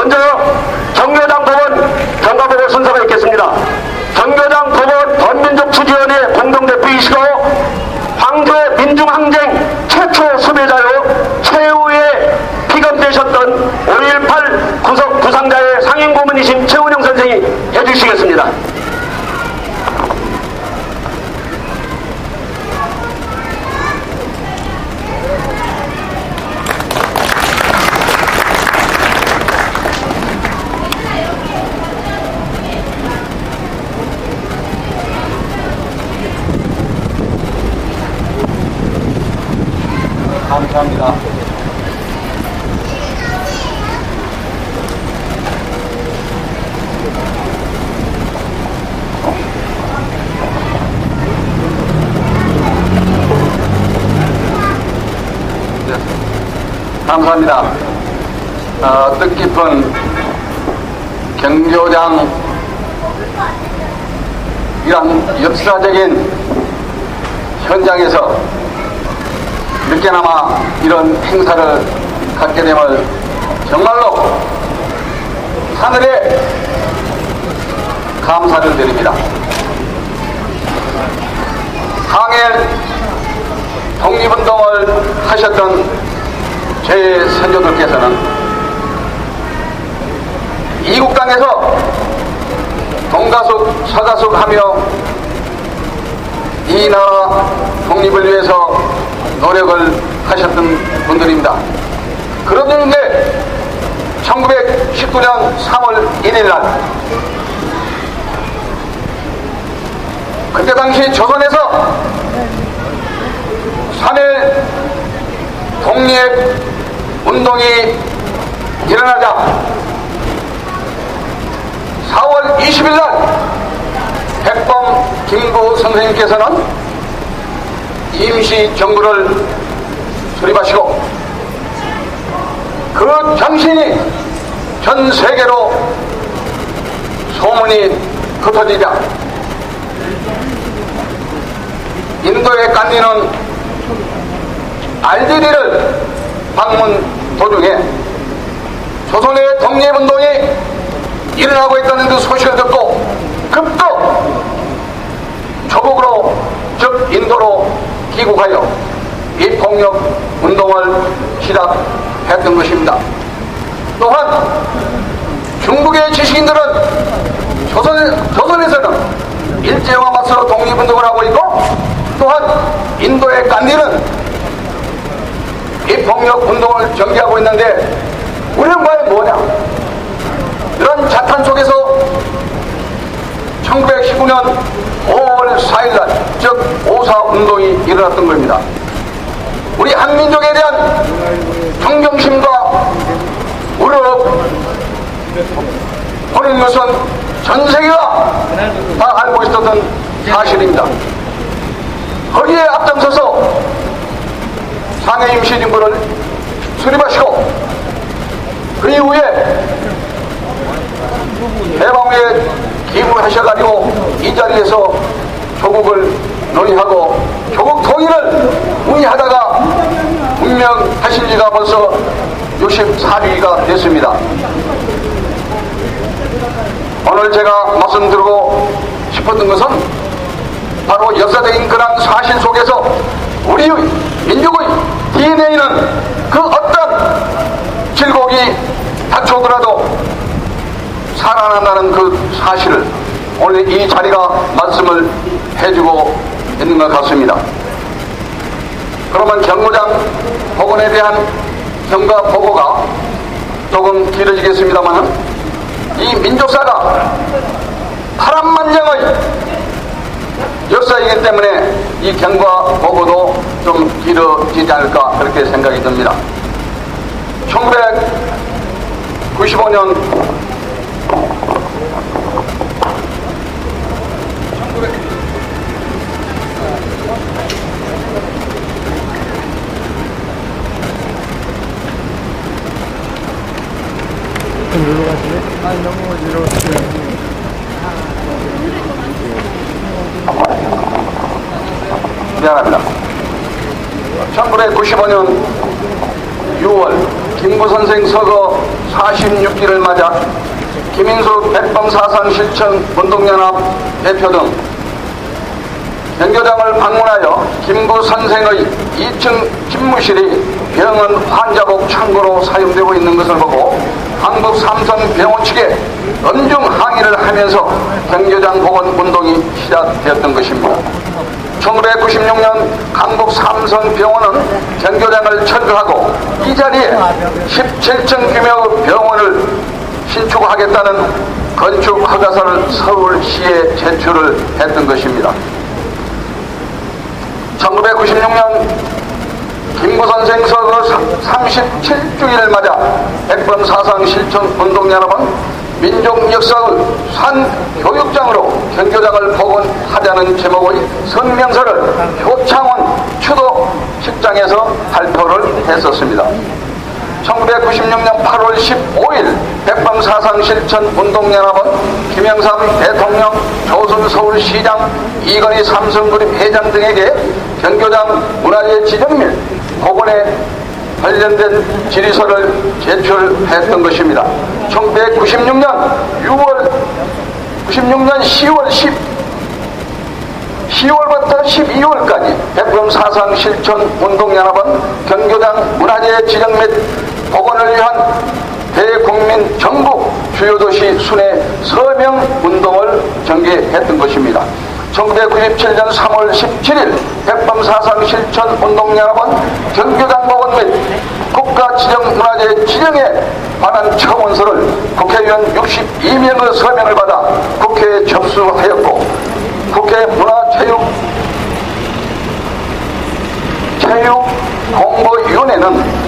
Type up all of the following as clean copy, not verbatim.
먼저 정교장 법원 경과보고 순서가 있겠습니다. 정교장 법원 범민족투지원의 공동대표이시고 황제 민중항쟁 최초 수배자요 최후에 피감되셨던 5.18 구속 부상자의 상임고문이신 최운영 선생이 해주시겠습니다. 감사합니다. 감사합니다. 뜻깊은 경교장 이런 역사적인 현장에서 늦게나마 이런 행사를 갖게 됨을 정말로 하늘에 감사를 드립니다. 항일 독립운동을 하셨던 제 선조들께서는 이국 땅에서 동가숙 서가숙 하며 이 나라 독립을 위해서 노력을 하셨던 분들입니다. 그런데 1919년 3월 1일 날 그때 당시 조선에서 3.1 독립운동이 일어나자 4월 20일 날 백범 김구 선생님께서는 임시 정부를 수립하시고 그 정신이 전 세계로 소문이 흩어지자 인도에 깔리는 알제리를 방문 도중에 조선의 독립운동이 일어나고 있다는 그 소식을 듣고 급도 조국으로 즉 인도로 귀국하여 이 폭력운동을 시작했던 것입니다. 또한 중국의 지식인들은 조선에서는 일제와 맞서 독립운동을 하고 있고 또한 인도의 간디는 이 폭력운동을 전개하고 있는데 우리는 과연 뭐냐? 이런 자탄 속에서 1919년 5월 4일날 즉 5.4운동이 일어났던 겁니다. 우리 한민족에 대한 존경심과 우려 보는 것은 전 세계가 다 알고 있었던 사실입니다. 거기에 앞장서서 상해 임시정부를 수립하시고 그 이후에 해방 후에 기부하셔가지고 이 자리에서 조국을 논의하고 조국 통일을 문의하다가 운명하신 지가 벌써 64주기가 됐습니다. 오늘 제가 말씀드리고 싶었던 것은 바로 역사적인 그런 사실 속에서 우리 민족의 DNA는 그 어떤 질곡이 닥쳐오더라도 살아난다는 그 사실을 오늘 이 자리가 말씀을 해주고 있는 것 같습니다. 그러면 경무장 복원에 대한 경과 보고가 조금 길어지겠습니다만 이 민족사가 파란만장의 역사이기 때문에 이 경과 보고도 좀 길어지지 않을까 그렇게 생각이 듭니다. 1995년 놀러 가시네? 아니, 너무 어지러웠어요. 미안합니다. 1995년 6월 김구 선생 서거 46기를 맞아 김인수 백범사상실천 운동연합 대표 등 경교장을 방문하여 김구 선생의 2층 집무실이 병원 환자복 창고로 사용되고 있는 것을 보고 한국 삼성병원 측에 엄중 항의를 하면서 경교장 복원 운동이 시작되었던 것입니다. 1996년 강북 삼성병원은 경교장을 철거하고 이 자리에 17층 규모의 병원을 신축하겠다는 건축 허가서를 서울시에 제출을 했던 것입니다. 1996년 김구 선생 서거 37주기를 맞아 백범사상 실천 운동연합은 민족 역사의 산 교육장으로 경교장을 복원하자는 제목의 성명서를 효창원 추도식장에서 발표를 했었습니다. 1996년 8월 15일 백범사상 실천 운동연합은 김영삼 대통령, 조선 서울시장, 이건희 삼성그룹 회장 등에게 경교장 문화재 지정 및 복원에 관련된 질의서를 제출했던 것입니다. 1996년 10월부터 12월까지 백범사상 실천 운동연합은 경교장 문화재 지정 및 복원을 위한 대국민 전국 주요 도시 순회 서명 운동을 전개했던 것입니다. 1997년 3월 17일 백범사상 실천 운동연합은 경교장 복원 및 국가 지정 문화재 지정에 관한 청원서를 국회의원 62명의 서명을 받아 국회에 접수하였고, 국회 문화체육공보위원회는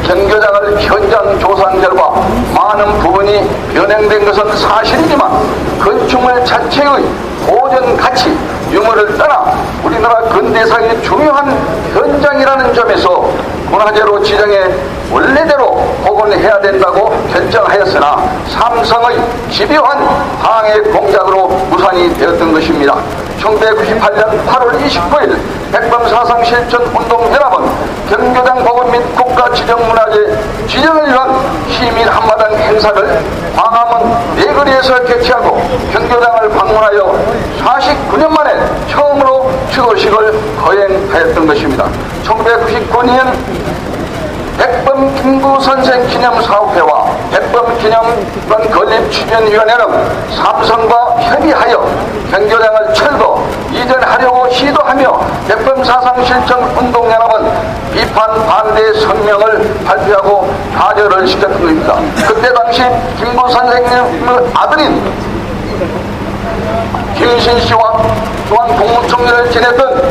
경교장을 현장 조사한 결과 많은 부분이 변형된 것은 사실이지만 건축물 자체의 보존 가치, 유무를 떠나 우리나라 근대사의 중요한 현장이라는 점에서 문화재로 지정해 원래대로 복원해야 된다고 결정하였으나 삼성의 집요한 방해 공작으로 무산이 되었던 것입니다. 1998년 8월 29일 백범사상 실천 운동연합은 경교장 복원 및 국가 지정 문화재 지정을 위한 시민 한마당 행사를 광화문 내거리에서 개최하고 경교장을 방문하여 49년 만에 처음으로 추도식을 거행하였던 것입니다. 1999년 백범 김구 선생 기념사업회와 백범 기념관 건립추진위원회는 삼성과 협의하여 경교장을 철거, 이전하려고 시도하며 백범사상 실천 운동연합은 비판 반대 성명을 발표하고 가결을 시켰던 것입니다. 그때 당시 김구 선생님의 아들인 김신 씨와 또한 국무총리를 지냈던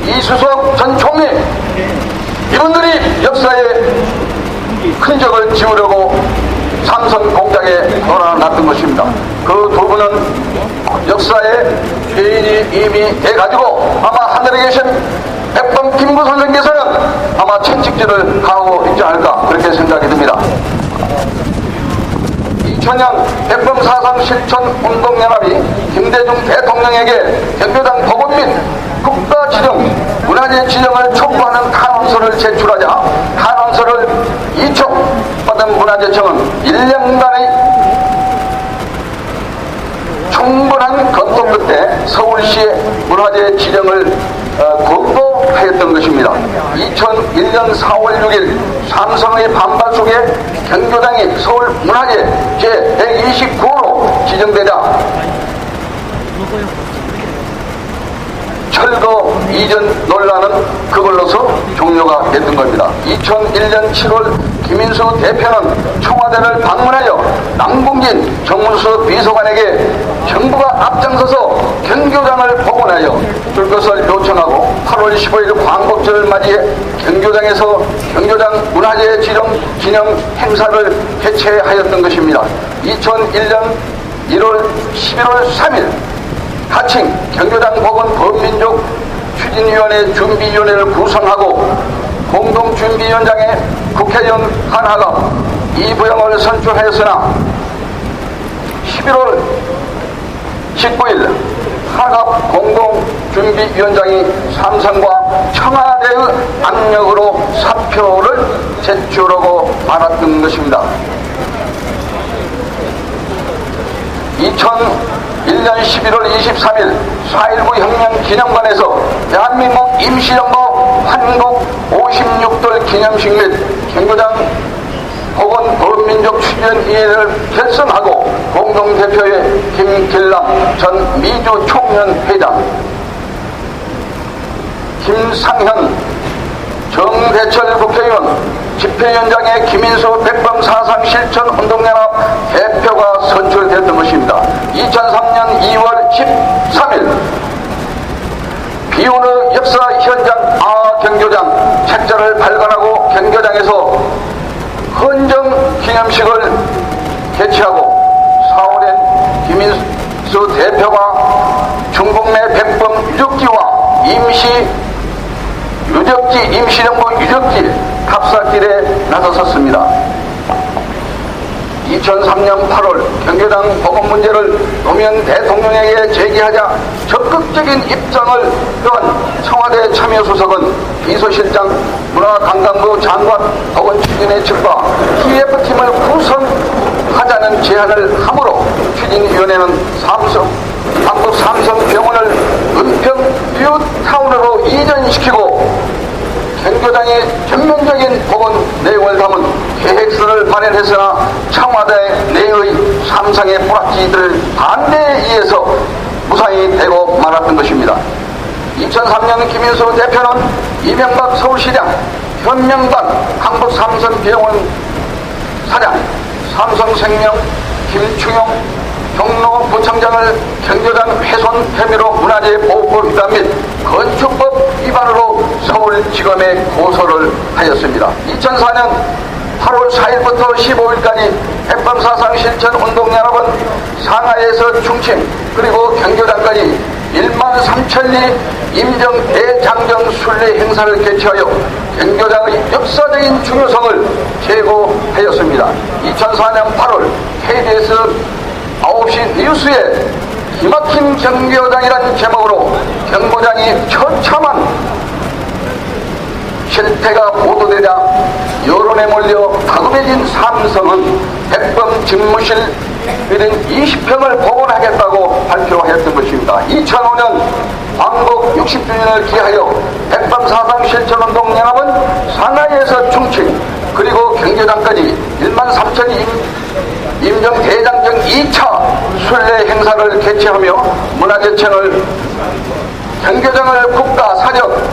이수석 전 총리, 이분들이 역사에 흔적을 지우려고 삼성 공작에 놀아났던 것입니다. 그 두 분은 역사에 죄인이 이미 돼가지고 아마 하늘에 계신 백범 김구 선생께서는 아마 채찍질을 가하고 있지 않을까 그렇게 생각이 듭니다. 2000년 백범사상 실천 운동연합이 김대중 대통령에게 경교장 복원 및 국가 지정, 문화재 지정을 촉구하는 탄원서를 제출하자 탄원서를 이촉받은 문화재청은 1년간의 충분한 검토 끝에 서울시의 문화재 지정을 권고하였던 것입니다. 2001년 4월 6일 삼성의 반발 속에 경교장이 서울 문화재 제129호로 지정되자 철거 이전 논란은 그걸로서 종료가 됐던 겁니다. 2001년 7월 김인수 대표는 청와대를 방문하여 남궁진 정문수 비서관에게 정부가 앞장서서 경교장을 복원하여 줄 것을 요청하고 8월 15일 광복절을 맞이해 경교장에서 경교장 문화재 지정 기념 행사를 개최하였던 것입니다. 2001년 11월 3일 하칭 경교장 복원 범민족 추진위원회 준비위원회를 구성하고 공동준비위원장에 국회의원 한하가 이부영을 선출하였으나 11월 19일 하갑 공동준비위원장이 삼성과 청와대의 압력으로 사표를 제출하고 말았던 것입니다. 2001년 11월 23일 4.19 혁명 기념관에서 대한민국 임시정부 한국 56돌 기념식 및 경교장 혹은 범민족 추진위원회를 결성하고 공동대표의 김길남 전 미주 총연회장, 김상현 정대철 국회의원, 집회위원장의 김인수 백범사상실천운동연합 대표가 선출됐던 것입니다. 2003년 2월 13일 비오는 역사 현장 경교장 책자를 발간하고 경교장에서 헌정 기념식을 개최하고 4월엔 김인수 대표가 중국 내 백범 유적지와 임시정부 유적지 탑사길에 나섰습니다. 2003년 8월 경교장 복원 문제를 노무현 대통령에게 제기하자 적극적인 입장을 표한 청와대 참여수석은 비서실장 문화관광부 장관 복원 추진에 측과 TF팀을 구성하자는 제안을 하므로 추진위원회는 한국 삼성병원을 은평 뉴타운으로 이전시키고 경교장의 전면적인 복원 내용을 담은 계획서를 발행했으나 청와대 내의 삼성의 뿌락지들 반대에 의해서 무산이 되고 말았던 것입니다. 2003년 김인수 대표는 이명박 서울시장, 현명단 한국삼성병원 사장, 삼성생명 김충용 경로구청장을 경교장 훼손 혐의로 문화재보호법 위반 및 건축법 위반으로 서울지검에 고소를 하였습니다. 2004년 8월 4일부터 15일까지 백범사상실천운동연합은 상하이에서 충칭 그리고 경교장까지 1만 3천리 임정 대장정 순례 행사를 개최하여 경교장의 역사적인 중요성을 제고하였습니다. 2004년 8월 KBS 9시 뉴스에 기막힌 경교장이라는 제목으로 경고장이 처참한 실태가 보도되자 여론에 몰려 다급해진 삼성은 백범 집무실 20평을 복원하겠다고 발표하였던 것입니다. 2005년 광복 60주년을 기하여 백범사상실천운동연합은 상하이에서 충칭 그리고 경교장까지 1만 3천이 임정 대장정 2차 순례 행사를 개최하며 문화재청을 경교장을 국가사적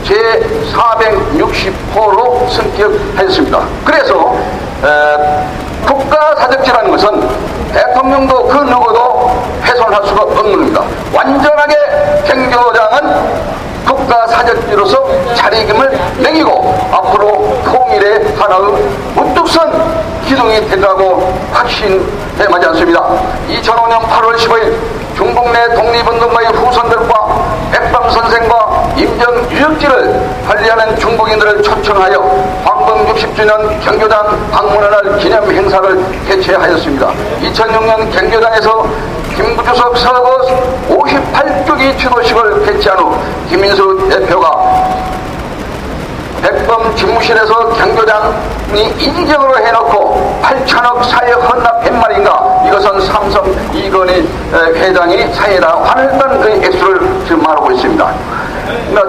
제460호로 승격하였습니다. 그래서 국가사적지라는 것은 대통령도 그 누구도 훼손할 수가 없는 겁니다. 완전하게 경교장은 국가사적지로서 자리임을 매기고 앞으로 통일의 하나의 우뚝선 기둥이 된다고 확신해 마지 않습니다. 2005년 8월 15일 중국 내 독립운동가의 후손들과 백범선생과 임정 유적지를 관리하는 중국인들을 초청하여 광복 60주년 경교장 방문할 기념 행사를 개최하였습니다. 2006년 경교장에서 김구주석 서거 58주기 추도식을 개최한 후 김인수 대표가 백범 집무실에서 경교장이 인정으로 해놓고 8천억 사회 헌납 100만인가 이것은 삼성 이건희 회장이 사회라 환했던 그 액수를 지금 말하고 있습니다.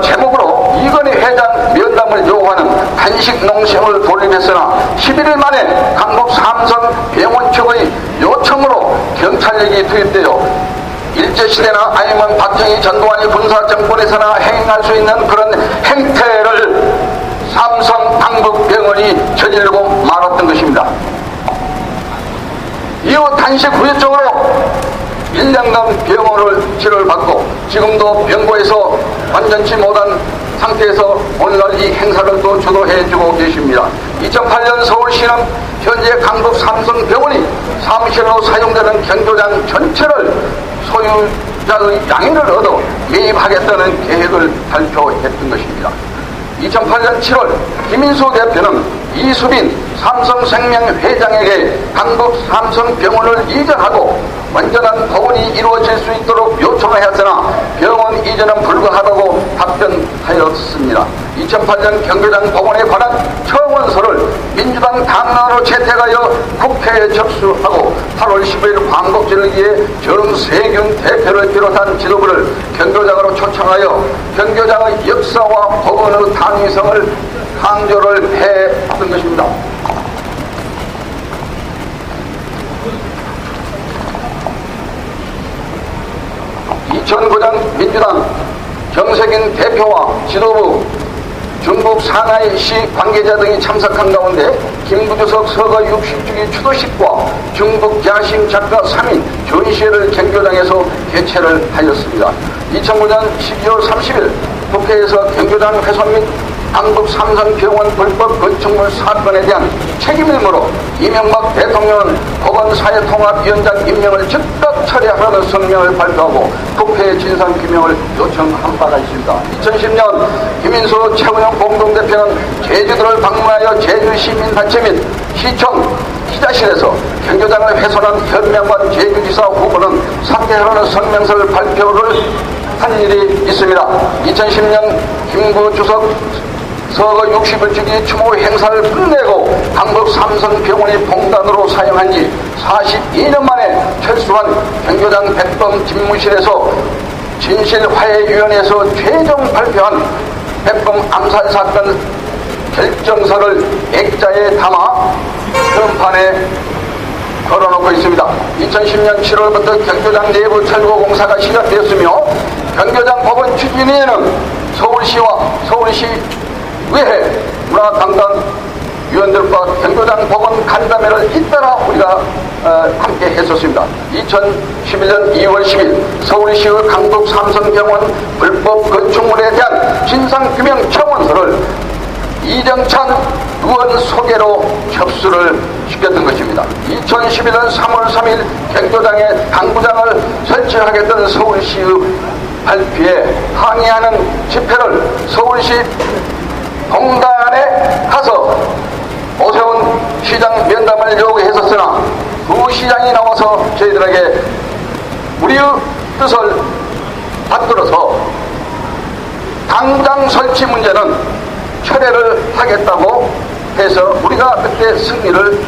제목으로 이건희 회장 면담을 요구하는 단식 농심을 돌림했으나 11일 만에 강북 삼성 병원 측의 요청으로 경찰력이 투입되어 일제시대나 아니면 박정희 전두환이 군사정권에서나 행할 수 있는 그런 행태를 삼성 강북병원이 저지르고 말았던 것입니다. 이후 단식 후유증으로 1년간 병원을 치료를 받고 지금도 병고에서 완전치 못한 상태에서 오늘날 이 행사를 또 주도해주고 계십니다. 2008년 서울시는 현재 강북 삼성병원이 사무실로 사용되는 경교장 전체를 소유자의 양해를 얻어 매입하겠다는 계획을 발표했던 것입니다. 2008년 7월 김인수 대표는 이수빈 삼성생명 회장에게 강북 삼성병원을 이전하고 완전한 복원이 이루어질 수 있도록 요청을 했으나 병원 이전은 불가하다고 답변하였습니다. 2008년 경기장 복원에 관한 청원서를 민주당 당론으로 채택하여 국회에 접수하고 8월 15일 광복절기에 정세균 대표를 비롯한 지도부를 경교장으로 초청하여 경교장의 역사와 복원의 당위성을 강조를 했던 것입니다. 2009년 민주당 정세균 대표와 지도부, 중국 상하이시 관계자 등이 참석한 가운데 김구주석 서거 60주기 추도식과 중국 야심 작가 3인 전시회를 경교장에서 개최를 하였습니다. 2009년 12월 30일 국회에서 경교장 훼손 및 강북 삼성병원 불법 건축물 사건에 대한 책임 의무로 이명박 대통령은 법원사회통합위원장 임명을 즉각 처리하라는 성명을 발표하고 국회에 진상규명을 요청한 바가 있습니다. 2010년 김인수 최은영 공동대표는 제주도를 방문하여 제주시민단체 및 시청 기자실에서 경교장을 훼손한 현명관 제주지사 후보는 사퇴하라는 성명서를 발표를 한 일이 있습니다. 2010년 김구주석 서거 60일주기 추모 행사를 끝내고 강북 삼성병원이 봉단으로 사용한 지 42년 만에 철수한 경교장 백범 집무실에서 진실화해위원회에서 최종 발표한 백범 암살사건 결정서를 액자에 담아 현판에 걸어놓고 있습니다. 2010년 7월부터 경교장 내부 철거 공사가 시작되었으며 경교장 법원 추진위에는 서울시와 서울시 의회 문화관광 위원들과 경교장 법원 간담회를 잇따라 우리가 함께 했었습니다. 2011년 2월 10일 서울시의 강북 삼성병원 불법 건축물에 대한 진상규명 청원서를 이정찬 의원 소개로 접수를 시켰던 것입니다. 2011년 3월 3일 경교장에 당구장을 설치하겠다는 서울시의 발표에 항의하는 집회를 서울시 공단에 가서 오세훈 시장 면담을 요구했었으나 그 시장이 나와서 저희들에게 우리의 뜻을 받들어서 당장 설치 문제는 철회를 하겠다고 해서 우리가 그때 승리를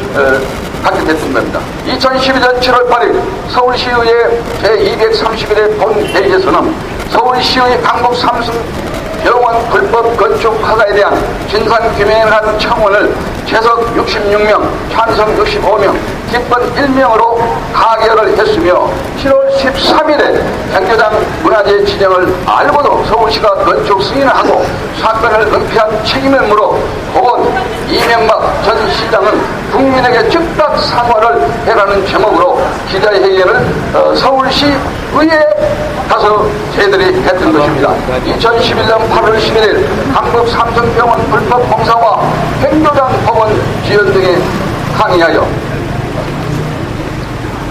갖게 됐던 겁니다. 2012년 7월 8일 서울시의회 제231회 본회의에서는 서울시의 강북 삼성병원 불법 건축 허가에 대한 진상규명을 한 청원을 재석 66명, 찬성 65명, 기권 1명으로 가결을 했으며 7월 13일에 경교장 문화재 지정을 알고도 서울시가 건축 승인을 하고 사건을 은폐한 책임을 물어 법원 이명박 전 시장은 국민에게 즉각 사과를 해라는 제목으로 기자회견을 서울시 의회에 가서 저희들이 했던 것입니다. 2011년 8월 11일 강북 삼성병원 불법 공사와 경교장 법원 지연 등에 항의하여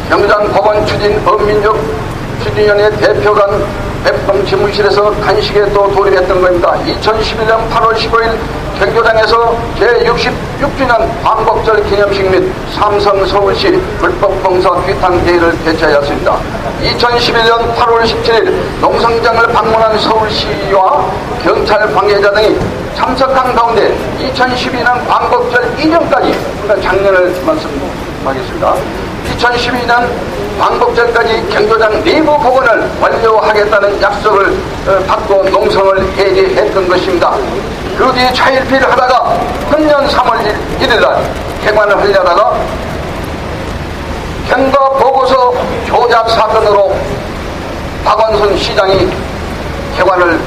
경교장 법원 추진 범민족 추진위원회 대표관 백범 집무실에서 단식에 또 돌입했던 겁니다. 2011년 8월 15일 경교장에서 제66주년 광복절 기념식 및 삼성 서울시 불법공사 귀탄대회를 개최하였습니다. 2011년 8월 17일 농성장을 방문한 서울시와 경찰 관계자 등이 참석한 가운데 2012년 광복절 이전까지, 그러니까 작년을 말씀하겠습니다. 2012년 광복절까지 경교장 내부 복원을 완료하겠다는 약속을 받고 농성을 해제했던 것입니다. 그 뒤 차일피일 하다가 금년 3월 1일날 개관을 하려다가 경과 보고서 조작 사건으로 박원순 시장이 개관을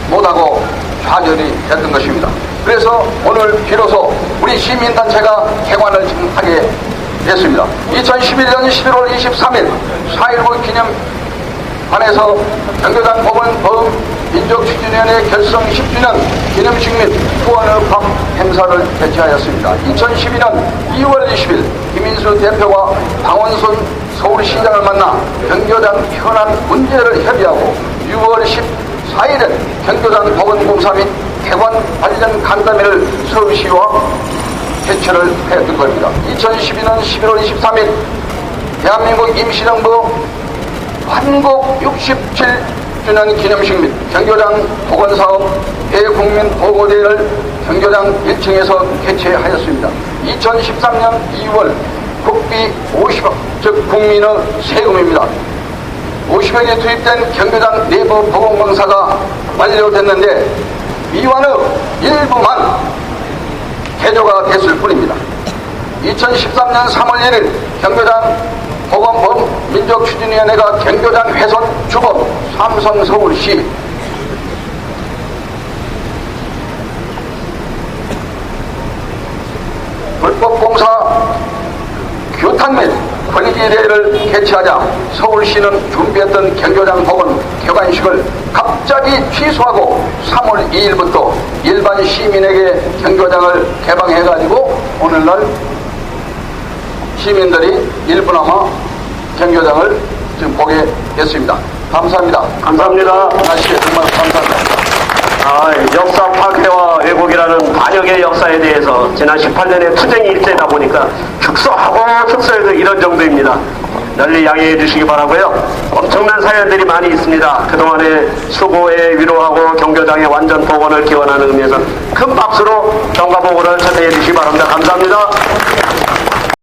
못하고 좌절이 됐던 것입니다. 그래서 오늘 비로소 우리 시민단체가 개관을 지금 하게 됐습니다. 2011년 11월 23일 4.19 기념관에서 경교장 법원 민족추진위원회 결성 10주년 기념식 및 후원의 밤 행사를 개최하였습니다. 2012년 2월 20일 김인수 대표와 박원순 서울시장을 만나 경교장 현안 문제를 협의하고 6월 14일에 경교장 법원 공사 및 개관 관련 간담회를 서울시와 개최를 했던 겁니다. 2012년 11월 23일 대한민국 임시정부 한국 67주년 기념식 및 경교장 복원사업 대국민 보고대회를 경교장 1층에서 개최하였습니다. 2013년 2월 국비 50억, 즉 국민의 세금입니다. 50억이 투입된 경교장 내부 보건공사가 완료됐는데 미완의 일부만 개조가 됐을 뿐입니다. 2013년 3월 1일 경교장 보건법 민족추진위원회가 경교장 훼손 주범 삼성 서울시 불법공사 규탄 및 권익위대회를 개최하자 서울시는 준비했던 경교장 복원 개관식을 갑자기 취소하고 3월 2일부터 일반 시민에게 경교장을 개방해가지고 오늘날 시민들이 일부나마 경교장을 지금 보게 됐습니다. 감사합니다. 감사합니다. 날씨에 정말 감사합니다. 역사 파괴와 왜곡이라는 반역의 역사에 대해서 지난 18년의 투쟁이 일제다 보니까 축소하고 축소해도 이런 정도입니다. 널리 양해해 주시기 바라고요. 엄청난 사연들이 많이 있습니다. 그동안의 수고에 위로하고 경교장의 완전 복원을 기원하는 의미에서 큰 박수로 경과보고를 전해해 주시기 바랍니다. 감사합니다.